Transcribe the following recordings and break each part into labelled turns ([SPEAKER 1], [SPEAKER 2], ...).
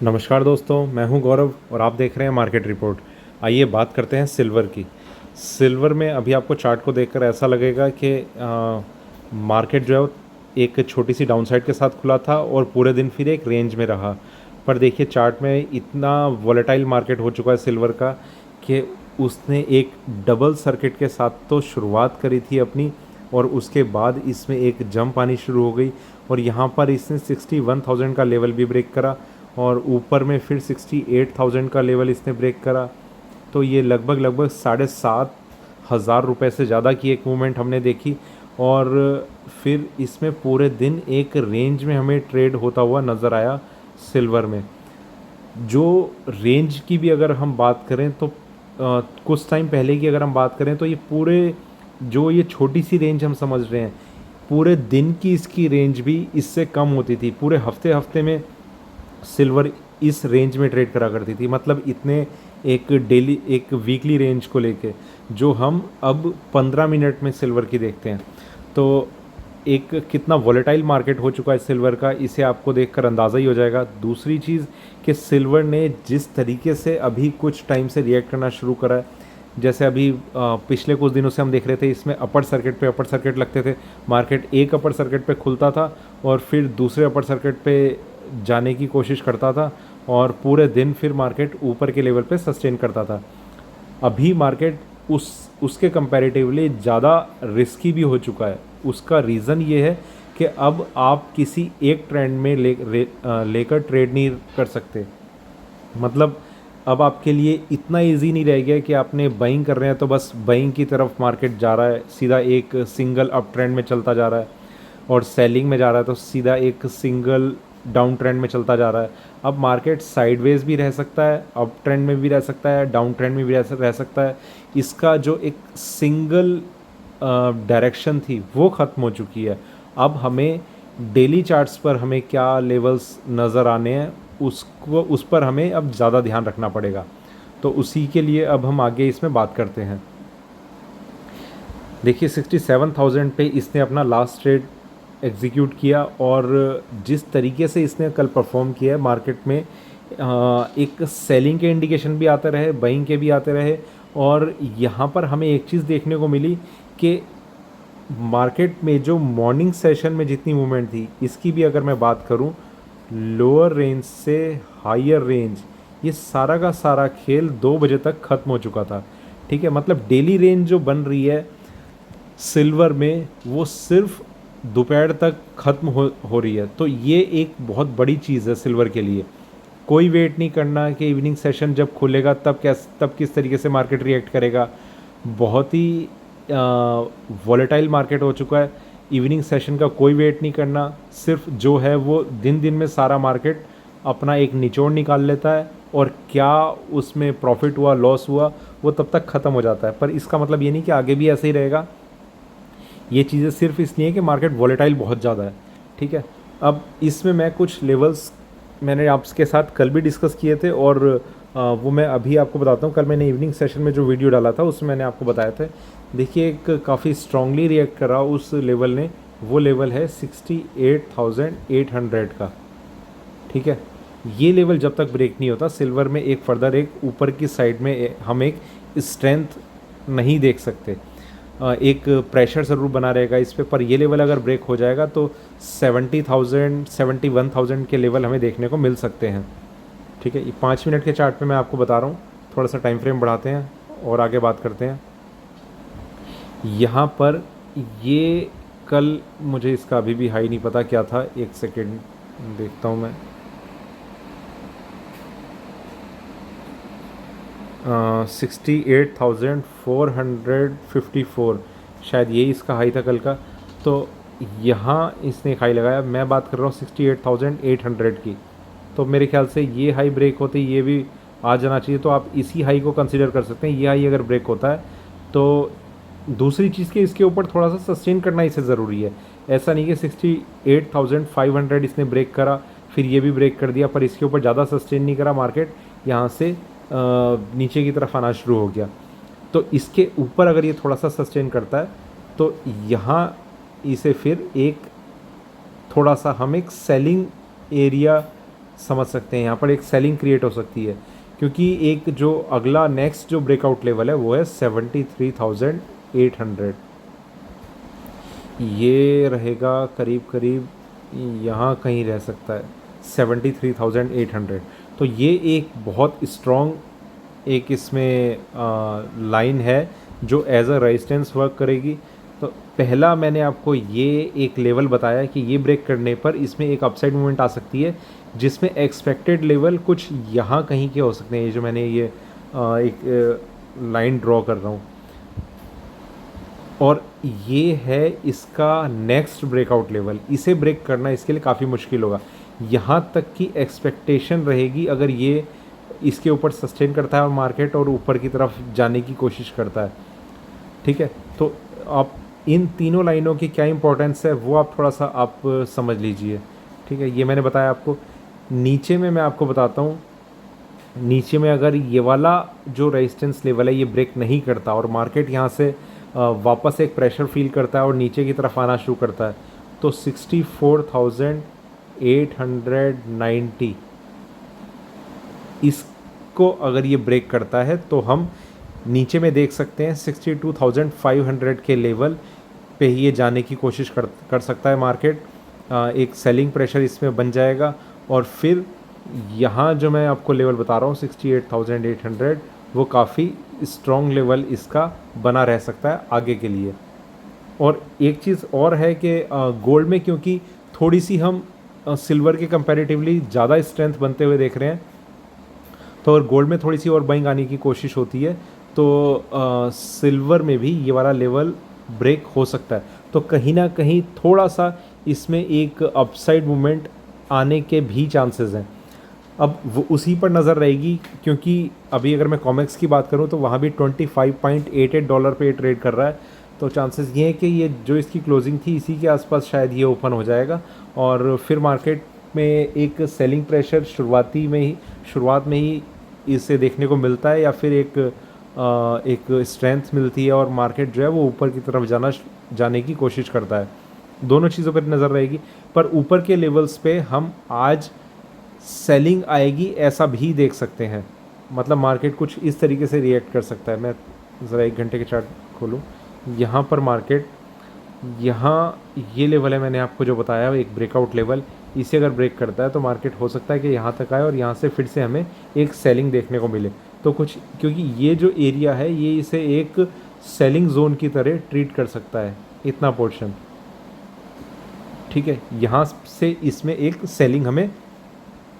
[SPEAKER 1] नमस्कार दोस्तों, मैं हूं गौरव और आप देख रहे हैं मार्केट रिपोर्ट। आइए बात करते हैं सिल्वर की। सिल्वर में अभी आपको चार्ट को देखकर ऐसा लगेगा कि मार्केट जो है वो एक छोटी सी डाउनसाइड के साथ खुला था और पूरे दिन फिर एक रेंज में रहा। पर देखिए चार्ट में इतना वॉलेटाइल मार्केट हो चुका है सिल्वर का कि उसने एक डबल सर्किट के साथ तो शुरुआत करी थी अपनी, और उसके बाद इसमें एक जंप आनी शुरू हो गई और यहाँ पर इसने 61,000 का लेवल भी ब्रेक करा और ऊपर में फिर 68,000 का लेवल इसने ब्रेक करा। तो ये लगभग 7,500 रुपये से ज़्यादा की एक मूवमेंट हमने देखी और फिर इसमें पूरे दिन एक रेंज में हमें ट्रेड होता हुआ नज़र आया सिल्वर में। जो रेंज की भी अगर हम बात करें तो कुछ टाइम पहले की अगर हम बात करें तो ये पूरे जो ये छोटी सी रेंज हम समझ रहे हैं, पूरे दिन की इसकी रेंज भी इससे कम होती थी। पूरे हफ्ते हफ्ते में सिल्वर इस रेंज में ट्रेड करा करती थी, मतलब इतने एक वीकली रेंज को लेके जो हम अब 15 मिनट में सिल्वर की देखते हैं। तो एक कितना वॉलेटाइल मार्केट हो चुका है सिल्वर का, इसे आपको देखकर अंदाज़ा ही हो जाएगा। दूसरी चीज़ कि सिल्वर ने जिस तरीके से अभी कुछ टाइम से रिएक्ट करना शुरू करा है, जैसे अभी पिछले कुछ दिनों से हम देख रहे थे इसमें अपर सर्किट लगते थे। मार्केट एक अपर सर्किट पे खुलता था और फिर दूसरे अपर सर्किट पे जाने की कोशिश करता था और पूरे दिन फिर मार्केट ऊपर के लेवल पे सस्टेन करता था। अभी मार्केट उसके कंपैरेटिवली ज़्यादा रिस्की भी हो चुका है। उसका रीज़न ये है कि अब आप किसी एक ट्रेंड में लेकर ट्रेड नहीं कर सकते। मतलब अब आपके लिए इतना इजी नहीं रह गया कि आपने बाइंग कर रहे हैं तो बस बाइंग की तरफ मार्केट जा रहा है, सीधा एक सिंगल अप ट्रेंड में चलता जा रहा है, और सेलिंग में जा रहा है तो सीधा एक सिंगल डाउन ट्रेंड में चलता जा रहा है। अब मार्केट साइडवेज भी रह सकता है, अप ट्रेंड में भी रह सकता है, डाउन ट्रेंड में भी रह सकता है। इसका जो एक सिंगल डायरेक्शन थी वो ख़त्म हो चुकी है। अब हमें डेली चार्ट्स पर हमें क्या लेवल्स नज़र आने हैं उस पर हमें अब ज़्यादा ध्यान रखना पड़ेगा। तो उसी के लिए अब हम आगे इसमें बात करते हैं। देखिए 67,000 पे इसने अपना लास्ट ट्रेड एग्जीक्यूट किया और जिस तरीके से इसने कल परफॉर्म किया है मार्केट में, एक सेलिंग के इंडिकेशन भी आते रहे, बाइंग के भी आते रहे, और यहाँ पर हमें एक चीज़ देखने को मिली कि मार्केट में जो मॉर्निंग सेशन में जितनी मूवमेंट थी, इसकी भी अगर मैं बात करूँ, लोअर रेंज से हायर रेंज, ये सारा का सारा खेल 2 बजे तक ख़त्म हो चुका था। ठीक है, मतलब डेली रेंज जो बन रही है सिल्वर में वो सिर्फ दोपहर तक ख़त्म हो रही है। तो ये एक बहुत बड़ी चीज़ है सिल्वर के लिए। कोई वेट नहीं करना कि इवनिंग सेशन जब खुलेगा तब किस तरीके से मार्केट रिएक्ट करेगा। बहुत ही वॉलेटाइल मार्केट हो चुका है। इवनिंग सेशन का कोई वेट नहीं करना, सिर्फ जो है वो दिन में सारा मार्केट अपना एक निचोड़ निकाल लेता है और क्या उसमें प्रॉफिट हुआ लॉस हुआ वो तब तक ख़त्म हो जाता है। पर इसका मतलब ये नहीं कि आगे भी ऐसे ही रहेगा। ये चीज़ें सिर्फ इसलिए कि मार्केट वॉलेटाइल बहुत ज़्यादा है। ठीक है, अब इसमें मैं कुछ लेवल्स मैंने आपके साथ कल भी डिस्कस किए थे और वो मैं अभी आपको बताता हूँ। कल मैंने इवनिंग सेशन में जो वीडियो डाला था उसमें मैंने आपको बताया था। देखिए एक काफ़ी स्ट्रांगली रिएक्ट करा उस लेवल ने, वो लेवल है 68,800 का। ठीक है, ये लेवल जब तक ब्रेक नहीं होता सिल्वर में एक फर्दर एक ऊपर की साइड में हम एक स्ट्रेंथ नहीं देख सकते। एक प्रेशर ज़रूर बना रहेगा इस पर ये लेवल अगर ब्रेक हो जाएगा तो 70,000 71,000 के लेवल हमें देखने को मिल सकते हैं। ठीक है, ये 5 मिनट के चार्ट पे मैं आपको बता रहा हूँ। थोड़ा सा टाइम फ्रेम बढ़ाते हैं और आगे बात करते हैं। यहाँ पर ये कल मुझे इसका अभी भी हाई नहीं पता क्या था, एक सेकेंड देखता हूँ मैं। 68,454 शायद यही इसका हाई था कल का। तो यहाँ इसने हाई लगाया, मैं बात कर रहा हूँ 68,800 की। तो मेरे ख्याल से ये हाई ब्रेक होते ये भी आ जाना चाहिए, तो आप इसी हाई को कंसिडर कर सकते हैं। ये हाई अगर ब्रेक होता है तो दूसरी चीज़ के इसके ऊपर थोड़ा सा सस्टेन करना इसे ज़रूरी है। ऐसा नहीं कि 68,500 इसने ब्रेक करा फिर ये भी ब्रेक कर दिया पर इसके ऊपर ज़्यादा सस्टेन नहीं करा, मार्केट यहाँ से नीचे की तरफ आना शुरू हो गया। तो इसके ऊपर अगर ये थोड़ा सा सस्टेन करता है तो यहाँ इसे फिर एक थोड़ा सा हम एक सेलिंग एरिया समझ सकते हैं, यहाँ पर एक सेलिंग क्रिएट हो सकती है, क्योंकि एक जो अगला नेक्स्ट जो ब्रेकआउट लेवल है वो है 73,800, ये रहेगा करीब करीब यहाँ कहीं रह सकता है 73,800। तो ये एक बहुत स्ट्रॉन्ग एक इसमें लाइन है जो एज अ रेजिस्टेंस वर्क करेगी। तो पहला मैंने आपको ये एक लेवल बताया कि ये ब्रेक करने पर इसमें एक अपसाइड मूवमेंट आ सकती है, जिसमें एक्सपेक्टेड लेवल कुछ यहाँ कहीं के हो सकते हैं। ये जो मैंने ये एक लाइन ड्रॉ कर रहा हूँ, और ये है इसका नेक्स्ट ब्रेकआउट लेवल। इसे ब्रेक करना इसके लिए काफ़ी मुश्किल होगा। यहाँ तक की एक्सपेक्टेशन रहेगी अगर ये इसके ऊपर सस्टेन करता है और मार्केट और ऊपर की तरफ जाने की कोशिश करता है, ठीक है। तो आप इन तीनों लाइनों की क्या इंपॉर्टेंस है वो आप थोड़ा सा आप समझ लीजिए, ठीक है। ये मैंने बताया आपको। नीचे में मैं आपको बताता हूँ, नीचे में अगर ये वाला जो रेजिस्टेंस लेवल है ये ब्रेक नहीं करता और मार्केट यहाँ से वापस एक प्रेशर फील करता है और नीचे की तरफ आना शुरू करता है, तो 64,890 इसको अगर ये ब्रेक करता है तो हम नीचे में देख सकते हैं 62,500 के लेवल पे ही ये जाने की कोशिश कर सकता है मार्केट। एक सेलिंग प्रेशर इसमें बन जाएगा, और फिर यहाँ जो मैं आपको लेवल बता रहा हूँ 68,800, वो काफ़ी स्ट्रॉन्ग लेवल इसका बना रह सकता है आगे के लिए। और एक चीज़ और है कि गोल्ड में क्योंकि थोड़ी सी हम सिल्वर के कंपैरेटिवली ज़्यादा स्ट्रेंथ बनते हुए देख रहे हैं, तो अगर गोल्ड में थोड़ी सी और बाइंग आने की कोशिश होती है तो सिल्वर में भी ये वाला लेवल ब्रेक हो सकता है। तो कहीं ना कहीं थोड़ा सा इसमें एक अपसाइड मूवमेंट आने के भी चांसेस हैं। अब वो उसी पर नज़र रहेगी, क्योंकि अभी अगर मैं कॉमेक्स की बात करूं तो वहाँ भी $25.88 पे ट्रेड कर रहा है। तो चांसेस ये हैं कि ये जो इसकी क्लोजिंग थी इसी के आसपास शायद ये ओपन हो जाएगा, और फिर मार्केट में एक सेलिंग प्रेशर शुरुआत में ही इसे देखने को मिलता है, या फिर एक स्ट्रेंथ मिलती है और मार्केट जो है वो ऊपर की तरफ जाने की कोशिश करता है। दोनों चीज़ों पर नज़र रहेगी, पर ऊपर के लेवल्स पे हम आज सेलिंग आएगी ऐसा भी देख सकते हैं। मतलब मार्केट कुछ इस तरीके से रिएक्ट कर सकता है। मैं ज़रा 1 घंटे के चार्ट खोलूँ, यहाँ पर मार्केट, यहाँ ये लेवल है मैंने आपको जो बताया एक ब्रेकआउट लेवल, इसे अगर ब्रेक करता है तो मार्केट हो सकता है कि यहाँ तक आए और यहाँ से फिर से हमें एक सेलिंग देखने को मिले। तो कुछ, क्योंकि ये जो एरिया है ये इसे एक सेलिंग जोन की तरह ट्रीट कर सकता है, इतना पोर्शन, ठीक है। यहाँ से इसमें एक सेलिंग हमें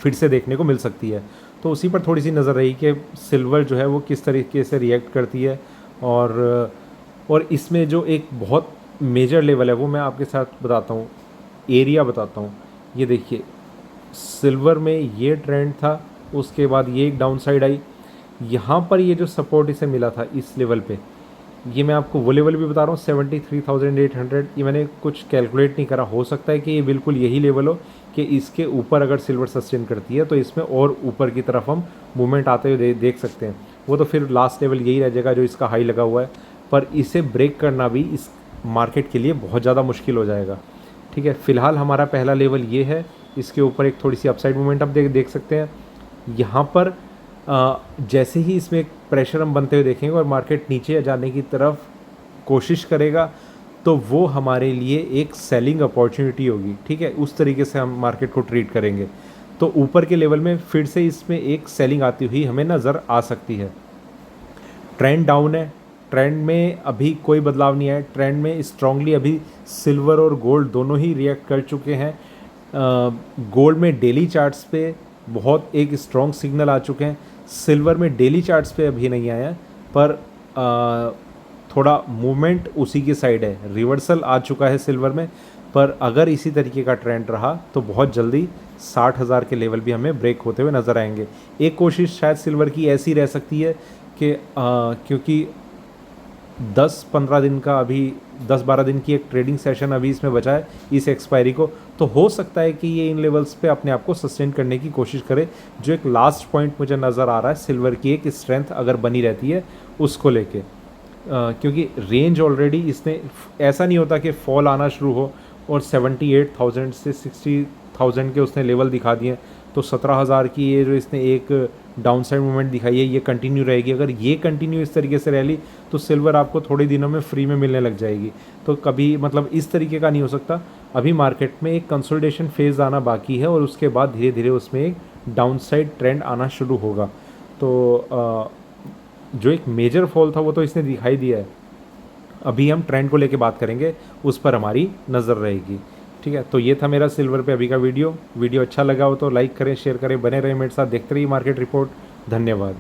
[SPEAKER 1] फिर से देखने को मिल सकती है। तो उसी पर थोड़ी सी नज़र रही कि सिल्वर जो है वो किस तरीके से रिएक्ट करती है, और इसमें जो एक बहुत मेजर लेवल है वो मैं आपके साथ बताता हूँ, एरिया बताता हूँ। ये देखिए, सिल्वर में ये ट्रेंड था, उसके बाद ये एक डाउन साइड आई, यहाँ पर ये जो सपोर्ट इसे मिला था इस लेवल पे, ये मैं आपको वो लेवल भी बता रहा हूँ 73,800। ये मैंने कुछ कैलकुलेट नहीं करा, हो सकता है कि ये बिल्कुल यही लेवल हो कि इसके ऊपर अगर सिल्वर सस्टेन करती है तो इसमें और ऊपर की तरफ हम मूवमेंट आते हुए देख सकते हैं। वो तो फिर लास्ट लेवल यही रह जाएगा जो इसका हाई लगा हुआ है, पर इसे ब्रेक करना भी इस मार्केट के लिए बहुत ज़्यादा मुश्किल हो जाएगा, ठीक है। फ़िलहाल हमारा पहला लेवल ये है, इसके ऊपर एक थोड़ी सी अपसाइड मूवमेंट आप देख सकते हैं। यहाँ पर जैसे ही इसमें प्रेशर हम बनते हुए देखेंगे और मार्केट नीचे जाने की तरफ कोशिश करेगा तो वो हमारे लिए एक सेलिंग अपॉर्चुनिटी होगी, ठीक है। उस तरीके से हम मार्केट को ट्रीट करेंगे। तो ऊपर के लेवल में फिर से इसमें एक सेलिंग आती हुई हमें नज़र आ सकती है। ट्रेंड डाउन है, ट्रेंड में अभी कोई बदलाव नहीं है। ट्रेंड में स्ट्रांगली अभी सिल्वर और गोल्ड दोनों ही रिएक्ट कर चुके हैं। गोल्ड में डेली चार्ट्स पे बहुत एक स्ट्रॉन्ग सिग्नल आ चुके हैं, सिल्वर में डेली चार्ट्स पे अभी नहीं आया, पर थोड़ा मूवमेंट उसी की साइड है, रिवर्सल आ चुका है सिल्वर में। पर अगर इसी तरीके का ट्रेंड रहा तो बहुत जल्दी 60,000 के लेवल भी हमें ब्रेक होते हुए नज़र आएंगे। एक कोशिश शायद सिल्वर की ऐसी रह सकती है कि क्योंकि 10-15 दिन का अभी 10-12 दिन की एक ट्रेडिंग सेशन अभी इसमें बचा है इस एक्सपायरी को, तो हो सकता है कि ये इन लेवल्स पे अपने आप को सस्टेन करने की कोशिश करे। जो एक लास्ट पॉइंट मुझे नज़र आ रहा है सिल्वर की एक स्ट्रेंथ अगर बनी रहती है उसको लेके, क्योंकि रेंज ऑलरेडी इसने, ऐसा नहीं होता कि फॉल आना शुरू हो और 78,000 से 60,000 के उसने लेवल दिखा दिए तो 17,000 की ये जो इसने एक डाउन साइड मूवमेंट दिखाई है ये कंटिन्यू रहेगी। अगर ये कंटिन्यू इस तरीके से रैली तो सिल्वर आपको थोड़े दिनों में फ्री में मिलने लग जाएगी। तो कभी मतलब इस तरीके का नहीं हो सकता। अभी मार्केट में एक कंसोलिडेशन फेज़ आना बाकी है और उसके बाद धीरे धीरे उसमें एक डाउन साइड ट्रेंड आना शुरू होगा। तो जो एक मेजर फॉल था वो तो इसने दिखाई दिया है, अभी हम ट्रेंड को लेके बात करेंगे, उस पर हमारी नज़र रहेगी। ठीक है, तो ये था मेरा सिल्वर पे अभी का वीडियो अच्छा लगा हो तो लाइक करें, शेयर करें, बने रहें मेरे साथ, देखते रहिए मार्केट रिपोर्ट। धन्यवाद।